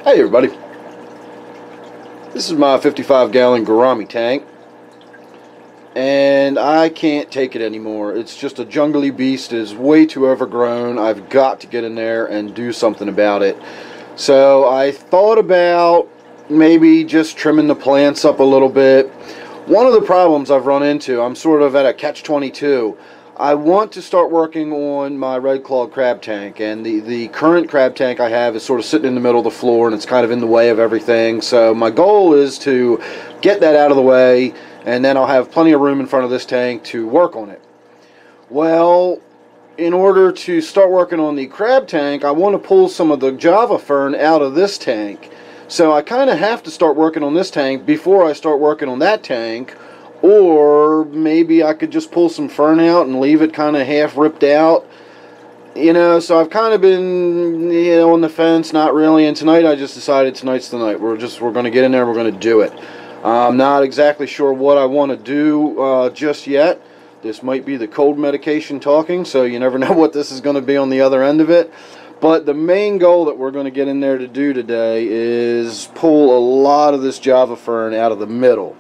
Hey everybody, this is my 55-gallon gourami tank, and I can't take it anymore. It's just a jungly beast. It is way too overgrown. I've got to get in there and do something about it. So I thought about maybe just trimming the plants up a little bit. One of the problems I've run into, I'm sort of at a catch-22. I want to start working on my red-clawed crab tank, and the current crab tank I have is sort of sitting in the middle of the floor, and it's kind of in the way of everything. So my goal is to get that out of the way, and then I'll have plenty of room in front of this tank to work on it. Well, in order to start working on the crab tank, I want to pull some of the Java fern out of this tank. So I kind of have to start working on this tank before I start working on that tank. Or maybe I could just pull some fern out and leave it kind of half ripped out. So I've kind of been, on the fence, not really. And tonight I just decided tonight's the night. We're going to get in there, we're going to do it. I'm not exactly sure what I want to do just yet. This might be the cold medication talking, so you never know what this is going to be on the other end of it. But the main goal that we're going to get in there to do today is pull a lot of this Java fern out of the middle.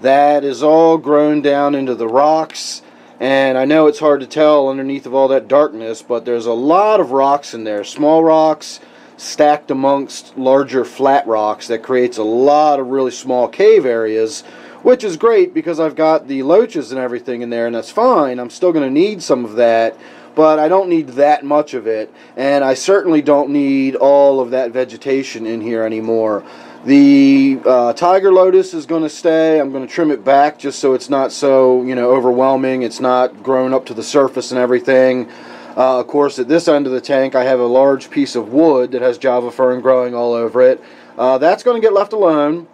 That is all grown down into the rocks, and I know it's hard to tell underneath of all that darkness, but there's a lot of rocks in there, small rocks stacked amongst larger flat rocks. That creates a lot of really small cave areas, which is great because I've got the loaches and everything in there, and that's fine. I'm still going to need some of that, but I don't need that much of it, and I certainly don't need all of that vegetation in here anymore. The tiger lotus is going to stay. I'm going to trim it back just so it's not so, overwhelming. It's not grown up to the surface and everything. Of course, at this end of the tank, I have a large piece of wood that has Java fern growing all over it. That's going to get left alone.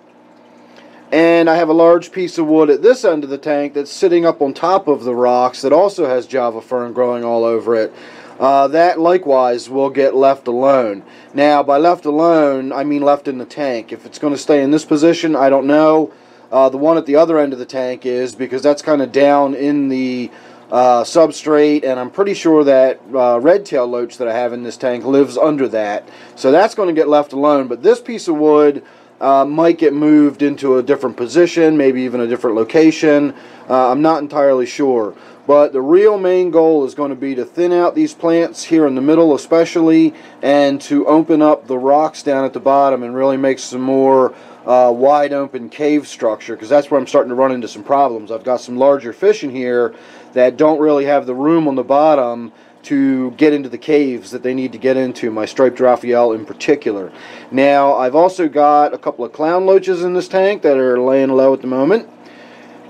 And I have a large piece of wood at this end of the tank that's sitting up on top of the rocks that also has Java fern growing all over it. That likewise will get left alone. Now, by left alone, I mean left in the tank. If it's going to stay in this position, I don't know. The one at the other end of the tank is, because that's kind of down in the substrate, and I'm pretty sure that red-tail loach that I have in this tank lives under that. So that's going to get left alone, but this piece of wood might get moved into a different position, maybe even a different location. I'm not entirely sure. But the real main goal is going to be to thin out these plants here in the middle especially, and to open up the rocks down at the bottom and really make some more wide open cave structure, because that's where I'm starting to run into some problems. I've got some larger fish in here that don't really have the room on the bottom to get into the caves that they need to get into, my Striped Raphael in particular. Now, I've also got a couple of clown loaches in this tank that are laying low at the moment.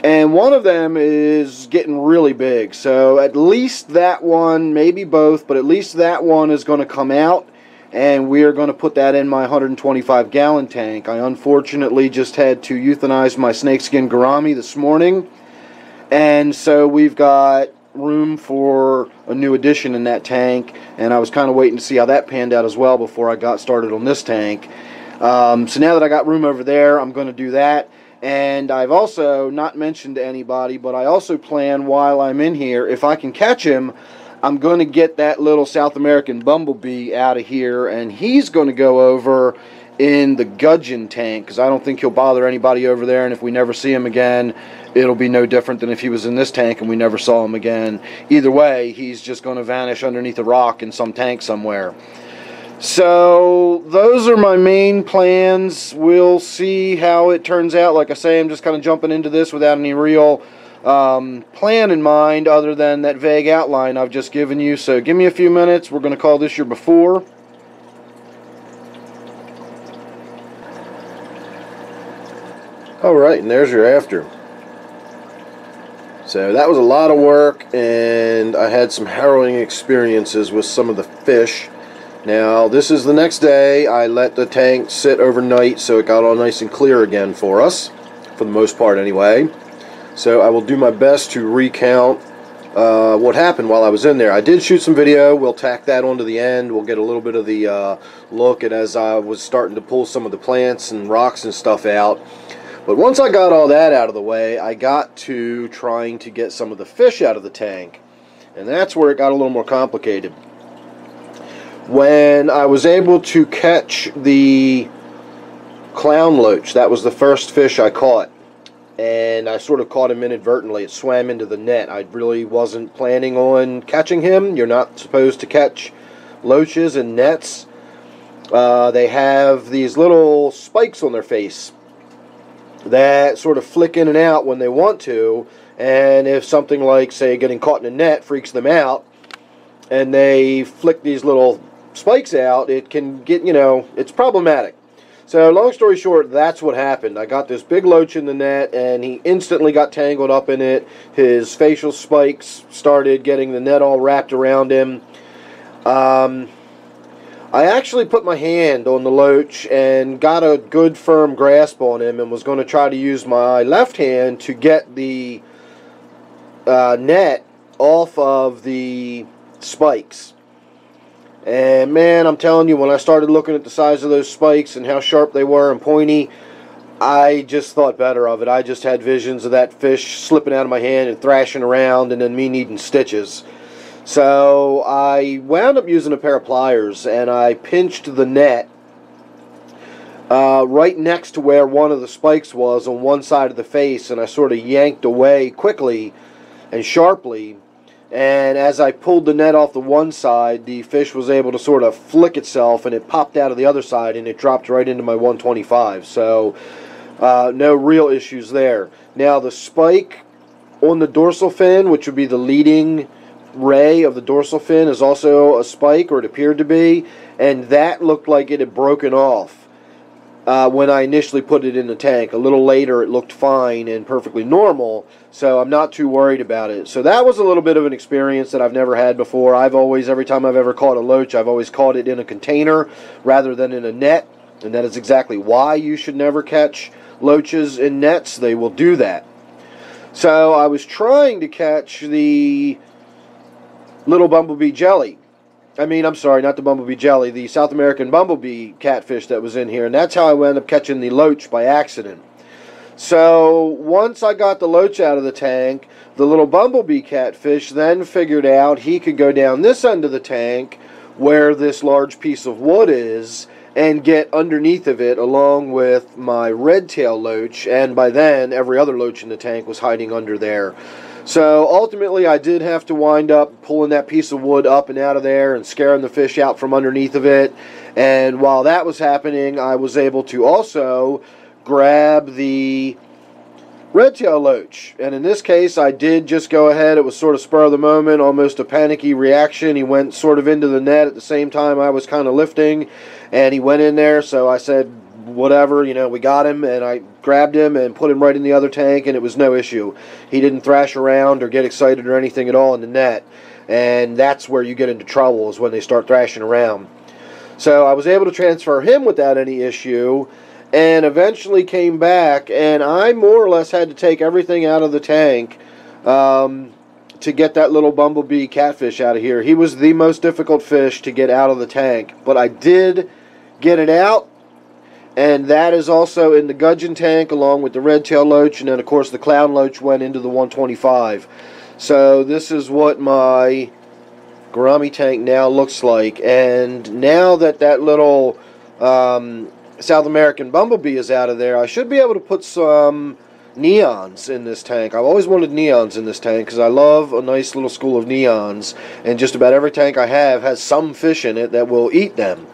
And one of them is getting really big. So at least that one, maybe both, but at least that one is going to come out. And we are going to put that in my 125-gallon tank. I unfortunately just had to euthanize my snakeskin gourami this morning. And so we've got room for a new addition in that tank. And I was kind of waiting to see how that panned out as well before I got started on this tank. So now that I got room over there, I'm going to do that. And I've also not mentioned to anybody, but I also plan while I'm in here, if I can catch him, I'm going to get that little South American bumblebee out of here, and he's going to go over in the gudgeon tank, because I don't think he'll bother anybody over there, and if we never see him again, it'll be no different than if he was in this tank and we never saw him again. Either way, he's just going to vanish underneath a rock in some tank somewhere. So those are my main plans. We'll see how it turns out. Like I say, I'm just kind of jumping into this without any real plan in mind other than that vague outline I've just given you. So give me a few minutes. We're going to call this your before. Alright, and there's your after. So that was a lot of work, and I had some harrowing experiences with some of the fish. Now, this is the next day. I let the tank sit overnight so it got all nice and clear again for us, for the most part anyway. So I will do my best to recount what happened while I was in there. I did shoot some video. We'll tack that onto the end. We'll get a little bit of the look at as I was starting to pull some of the plants and rocks and stuff out. But once I got all that out of the way, I got to trying to get some of the fish out of the tank. And that's where it got a little more complicated. when I was able to catch the clown loach. That was the first fish I caught, and I sort of caught him inadvertently. It swam into the net. I really wasn't planning on catching him. You're not supposed to catch loaches in nets. They have these little spikes on their face that sort of flick in and out when they want to, and if something like, say, getting caught in a net freaks them out, and they flick these little spikes out, it can get, it's problematic. So long story short, that's what happened. I got this big loach in the net, and he instantly got tangled up in it. His facial spikes started getting the net all wrapped around him. I actually put my hand on the loach and got a good firm grasp on him, and was going to try to use my left hand to get the net off of the spikes. And man, I'm telling you, when I started looking at the size of those spikes and how sharp they were and pointy, I just thought better of it. I just had visions of that fish slipping out of my hand and thrashing around, and then me needing stitches. So I wound up using a pair of pliers, and I pinched the net right next to where one of the spikes was on one side of the face, and I sort of yanked away quickly and sharply. And as I pulled the net off the one side, the fish was able to sort of flick itself, and it popped out of the other side, and it dropped right into my 125. So no real issues there. Now the spike on the dorsal fin, which would be the leading ray of the dorsal fin, is also a spike, or it appeared to be, and that looked like it had broken off when I initially put it in the tank. A little later it looked fine and perfectly normal, so I'm not too worried about it. So that was a little bit of an experience that I've never had before. Every time I've ever caught a loach, I've always caught it in a container rather than in a net, and that is exactly why you should never catch loaches in nets. They will do that. So I was trying to catch the little bumblebee jelly. I'm sorry, not the bumblebee jelly, the South American bumblebee catfish that was in here, and that's how I wound up catching the loach by accident. So once I got the loach out of the tank, the little bumblebee catfish then figured out he could go down this end of the tank where this large piece of wood is and get underneath of it along with my red tail loach, and by then every other loach in the tank was hiding under there. So ultimately I did have to wind up pulling that piece of wood up and out of there and scaring the fish out from underneath of it. And while that was happening, I was able to also grab the red tail loach. And in this case I did just go ahead. It was sort of spur of the moment, almost a panicky reaction. He went sort of into the net at the same time I was kind of lifting, and he went in there. So I said, whatever, we got him, and I grabbed him and put him right in the other tank, and it was no issue. He didn't thrash around or get excited or anything at all in the net, and that's where you get into trouble, is when they start thrashing around. So I was able to transfer him without any issue, and eventually came back, and I more or less had to take everything out of the tank to get that little bumblebee catfish out of here. He was the most difficult fish to get out of the tank, but I did get it out. And that is also in the gudgeon tank along with the red tail loach, and then of course the clown loach went into the 125. So this is what my gourami tank now looks like. And now that that little South American bumblebee is out of there, I should be able to put some neons in this tank. I've always wanted neons in this tank because I love a nice little school of neons, and just about every tank I have has some fish in it that will eat them.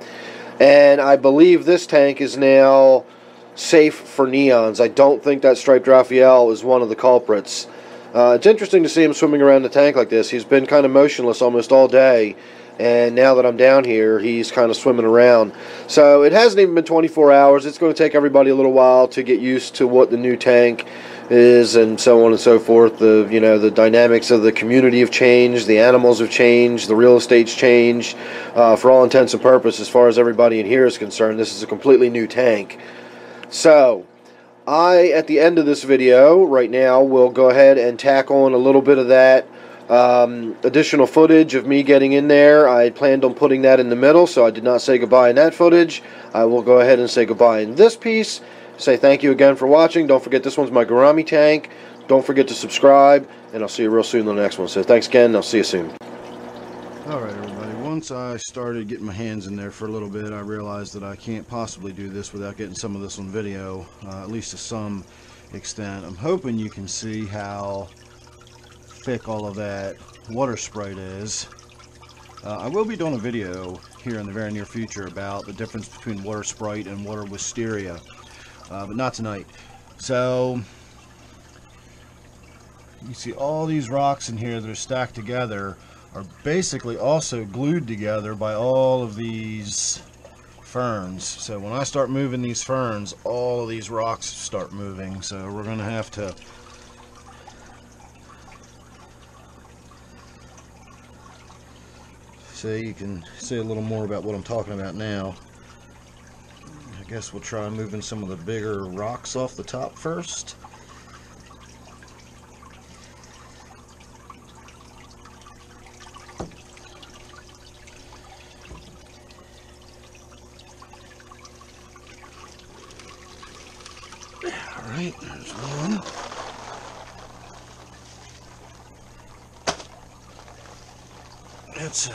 And I believe this tank is now safe for neons. I don't think that Striped Raphael is one of the culprits. It's interesting to see him swimming around the tank like this. He's been kind of motionless almost all day, and now that I'm down here, he's kind of swimming around. So it hasn't even been 24 hours. It's going to take everybody a little while to get used to what the new tank is, and so on and so forth. The dynamics of the community have changed, the animals have changed, the real estate's changed. For all intents and purposes, as far as everybody in here is concerned, this is a completely new tank. So at the end of this video right now, will go ahead and tack on a little bit of that additional footage of me getting in there. I planned on putting that in the middle, so I did not say goodbye in that footage. I will go ahead and say goodbye in this piece. Say thank you again for watching. Don't forget, this one's my gourami tank. Don't forget to subscribe, and I'll see you real soon in the next one. So thanks again, and I'll see you soon. Alright everybody, one once I started getting my hands in there for a little bit, I realized that I can't possibly do this without getting some of this on video, at least to some extent. I'm hoping you can see how thick all of that water Sprite is. I will be doing a video here in the very near future about the difference between water Sprite and water Wisteria, but not tonight. So you see all these rocks in here that are stacked together are basically also glued together by all of these ferns. So when I start moving these ferns, all of these rocks start moving. So we're going to have to see, you can see a little more about what I'm talking about now. I guess we'll try moving some of the bigger rocks off the top first. Alright, there's one. That's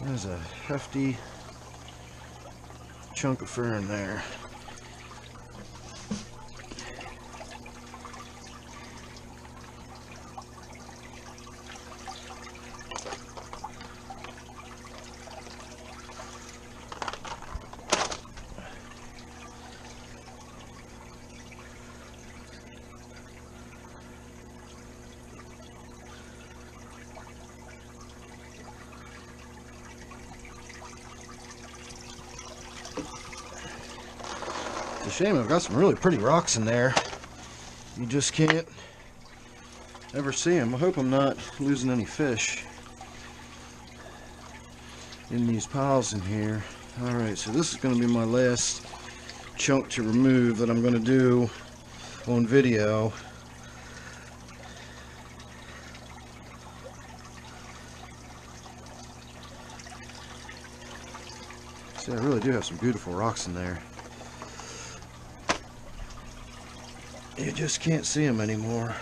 there's a hefty chunk of fern there. It's a shame, I've got some really pretty rocks in there. You just can't ever see them. I hope I'm not losing any fish in these piles in here. Alright, so this is going to be my last chunk to remove that I'm going to do on video. See, I really do have some beautiful rocks in there. You just can't see them anymore.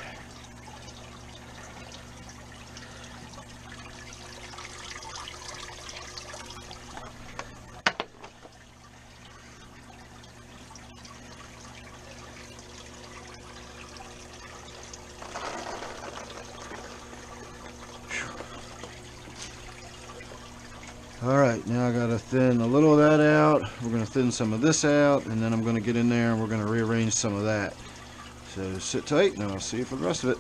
Alright, now I gotta thin a little of that out. We're gonna thin some of this out, and then I'm gonna get in there and we're gonna rearrange some of that. So sit tight and I'll see you for the rest of it.